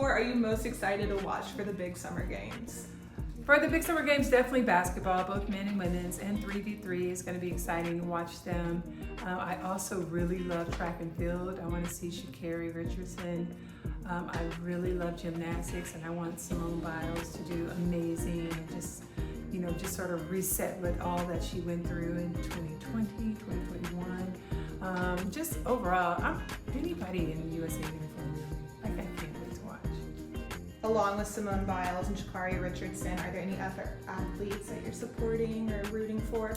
sport are you most excited to watch for the big summer games? For the big summer games, definitely basketball, both men and women's, and 3v3 is going to be exciting to watch them. I also really love track and field. I want to see Sha'Carri Richardson. I really love gymnastics, and I want Simone Biles to do amazing and just sort of reset with all that she went through in 2020, 2021. Just overall, anybody in the USA uniform, really. I can't wait to watch. Along with Simone Biles and Sha'Carri Richardson, are there any other athletes that you're supporting or rooting for?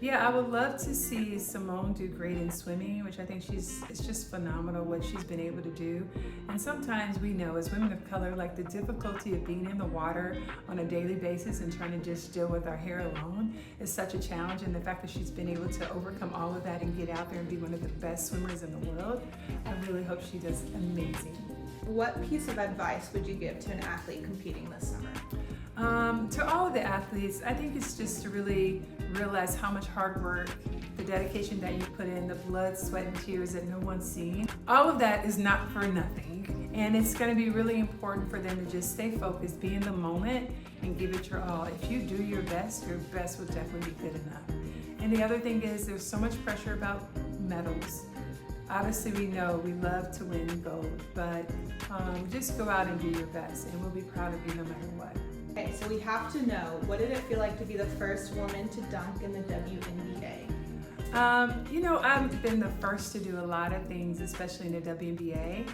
Yeah, I would love to see Simone do great in swimming, which I think it's just phenomenal what she's been able to do. And sometimes we know as women of color, like the difficulty of being in the water on a daily basis and trying to just deal with our hair alone is such a challenge. And the fact that she's been able to overcome all of that and get out there and be one of the best swimmers in the world, I really hope she does amazing. What piece of advice would you give to an athlete competing this summer? To all of the athletes, I think it's just to really realize how much hard work, the dedication that you put in, the blood, sweat, and tears that no one's seen. All of that is not for nothing. And it's going to be really important for them to just stay focused, be in the moment, and give it your all. If you do your best will definitely be good enough. And the other thing is there's so much pressure about medals. Obviously, we know we love to win gold, but just go out and do your best, and we'll be proud of you no matter what. Okay, so we have to know, what did it feel like to be the first woman to dunk in the WNBA? I've been the first to do a lot of things, especially in the WNBA,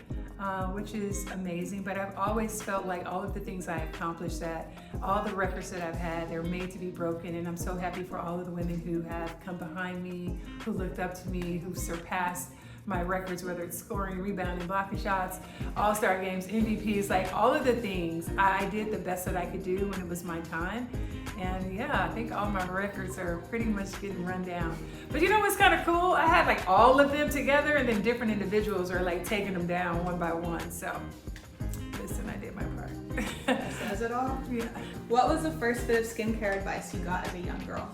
which is amazing, but I've always felt like all of the things I accomplished, that all the records that I've had, they're made to be broken, and I'm so happy for all of the women who have come behind me, who looked up to me, who surpassed my records, whether it's scoring, rebounding, blocking shots, all-star games, MVPs, like all of the things. I did the best that I could do when it was my time. And yeah, I think all my records are pretty much getting run down. But you know what's kind of cool? I had like all of them together, and then different individuals are like taking them down one by one. So listen, I did my part. That says it all? Yeah. What was the first bit of skincare advice you got as a young girl?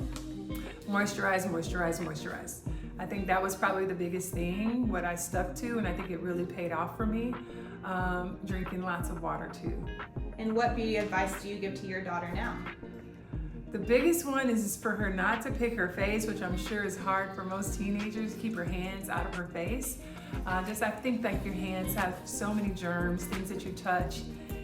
Moisturize, moisturize, moisturize. I think that was probably the biggest thing, what I stuck to, and I think it really paid off for me. Drinking lots of water too. And what beauty advice do you give to your daughter now? The biggest one is for her not to pick her face, which I'm sure is hard for most teenagers. Keep her hands out of her face. I think like your hands have so many germs, things that you touch.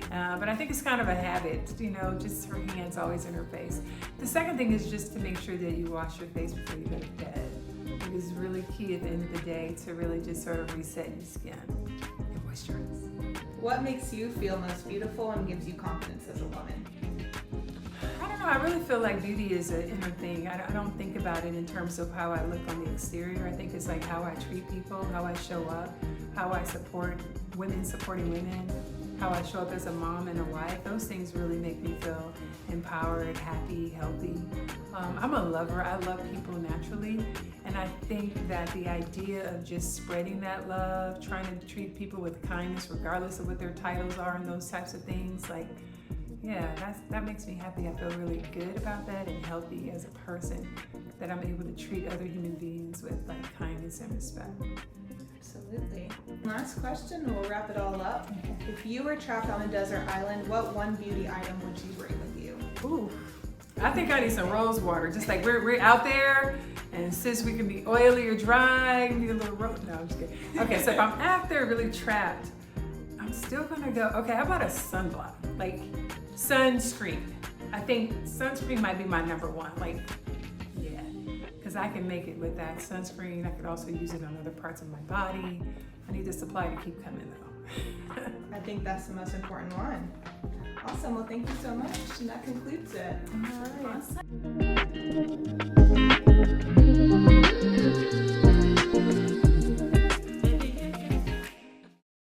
But I think it's kind of a habit, just her hands always in her face. The second thing is just to make sure that you wash your face before you go to bed. It is really key at the end of the day to really just sort of reset your skin and moisturize. What makes you feel most beautiful and gives you confidence as a woman? I don't know, I really feel like beauty is an inner thing. I don't think about it in terms of how I look on the exterior. I think it's like how I treat people, how I show up, how I support women supporting women, how I show up as a mom and a wife. Those things really make me feel empowered, happy, healthy. I'm a lover. I love people naturally. And I think that the idea of just spreading that love, trying to treat people with kindness regardless of what their titles are and those types of things, that makes me happy. I feel really good about that and healthy as a person, that I'm able to treat other human beings with like kindness and respect. Absolutely. Last question, we'll wrap it all up. If you were trapped on a desert island, what one beauty item would you bring with you? Ooh, I think I need some rose water. Just like we're out there, and since we can be oily or dry, we need a little rose. No, I'm just kidding. Okay, so if I'm out there really trapped, I'm still gonna go, okay, how about a sunblock? Like sunscreen. I think sunscreen might be my number one. Because I can make it with that sunscreen. I could also use it on other parts of my body. I need the supply to keep coming though. I think that's the most important one. Awesome, well thank you so much, and that concludes it. All right. Awesome.